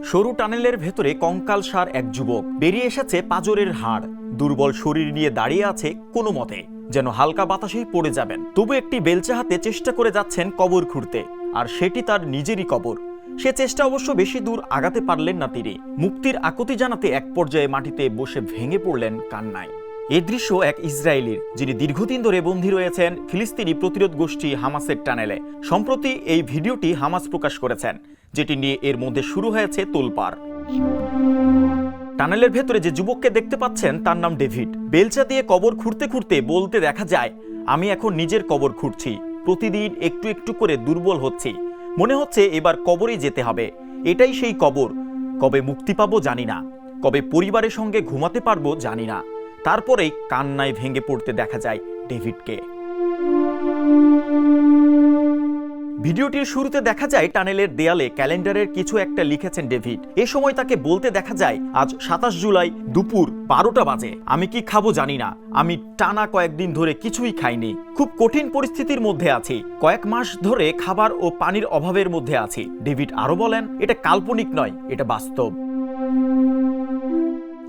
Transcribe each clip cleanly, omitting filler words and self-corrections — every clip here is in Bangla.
সরু টানেলের ভেতরে কঙ্কালসার এক যুবক বেরিয়ে এসেছে পাঁজরের হাড়, দুর্বল শরীর নিয়ে দাঁড়িয়ে আছে কোনো মতে, যেন হালকা বাতাসেই পড়ে যাবেন। তবু একটি বেলচা হাতে চেষ্টা করে যাচ্ছেন কবর খুঁড়তে, আর সেটি তার নিজেরই কবর। সে চেষ্টা অবশ্য বেশি দূর আগাতে পারলেন না তিনি। মুক্তির আকুতি জানাতে এক পর্যায়ে মাটিতে বসে ভেঙে পড়লেন কান্নায়। এই দৃশ্য এক ইসরায়েলির, যিনি দীর্ঘদিন ধরে বন্দী রয়েছেন ফিলিস্তিনি প্রতিরোধ গোষ্ঠী হামাসের টানেলে। সম্প্রতি এই ভিডিওটি হামাস প্রকাশ করেছেন, যেটি নিয়ে এর মধ্যে শুরু হয়েছে তোলপাড়। টানেলের ভেতরে যে যুবককে দেখতে পাচ্ছেন তার নাম ডেভিড। বেলচা দিয়ে কবর খুঁড়তে খুঁড়তে বলতে দেখা যায়, আমি এখন নিজের কবর খুঁড়ছি, প্রতিদিন একটু একটু করে দুর্বল হচ্ছি, মনে হচ্ছে এবার কবরেই যেতে হবে। এটাই সেই কবর। কবে মুক্তি পাবো জানি না, কবে পরিবারের সঙ্গে ঘুমাতে পারবো জানি না। তারপরেই কান্নায় ভেঙে পড়তে দেখা যায় ডেভিডকে। ভিডিওটির শুরুতে দেখা যায় টানেলের দেয়ালে ক্যালেন্ডারের কিছু একটা লিখেছেন ডেভিড। এ সময় তাকে বলতে দেখা যায়, আজ 27 জুলাই দুপুর 12টা বাজে, আমি কি খাবো জানি না, আমি টানা কয়েকদিন ধরে কিছুই খাইনি, খুব কঠিন পরিস্থিতির মধ্যে আছি, কয়েক মাস ধরে খাবার ও পানির অভাবের মধ্যে আছি। ডেভিড আরো বলেন, এটা কাল্পনিক নয়, এটা বাস্তব।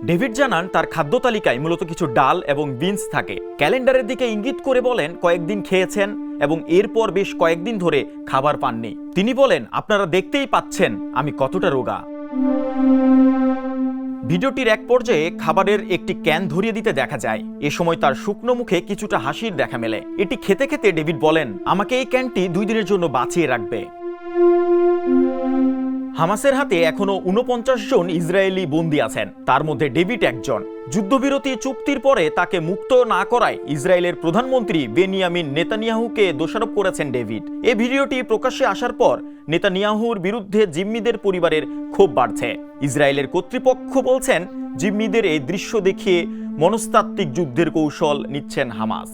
ডেভিড জানান, তার খাদ্য তালিকায় মূলত কিছু ডাল এবং বিনস থাকে। ক্যালেন্ডারের দিকে ইঙ্গিত করে বলেন, কয়েকদিন খেয়েছেন এবং এরপর বেশ কয়েকদিন ধরে খাবার পাননি। তিনি বলেন, আপনারা দেখতেই পাচ্ছেন আমি কতটা রোগা। ভিডিওটির এক পর্যায়ে খাবারের একটি ক্যান ধরিয়ে দিতে দেখা যায়। এ সময় তার শুকনো মুখে কিছুটা হাসির দেখা মেলে। এটি খেতে খেতে ডেভিড বলেন, আমাকে এই ক্যানটি 2 দিনের জন্য বাঁচিয়ে রাখবে। হামাসের হাতে এখনো 49 জন ইসরায়েলি বন্দী আছেন, তার মধ্যে ডেভিড একজন। যুদ্ধবিরতি চুক্তির পরে তাকে মুক্ত না করায় ইসরায়েলের প্রধানমন্ত্রী বেনিয়ামিন নেতানিয়াহুকে দোষারোপ করেছেন ডেভিড। এই ভিডিওটি প্রকাশ্যে আসার পর নেতানিয়াহুর বিরুদ্ধে জিম্মিদের পরিবারের ক্ষোভ বাড়ছে। ইসরায়েলের কর্তৃপক্ষ বলছেন, জিম্মিদের এই দৃশ্য দেখিয়ে মনস্তাত্ত্বিক যুদ্ধের কৌশল নিচ্ছেন হামাস।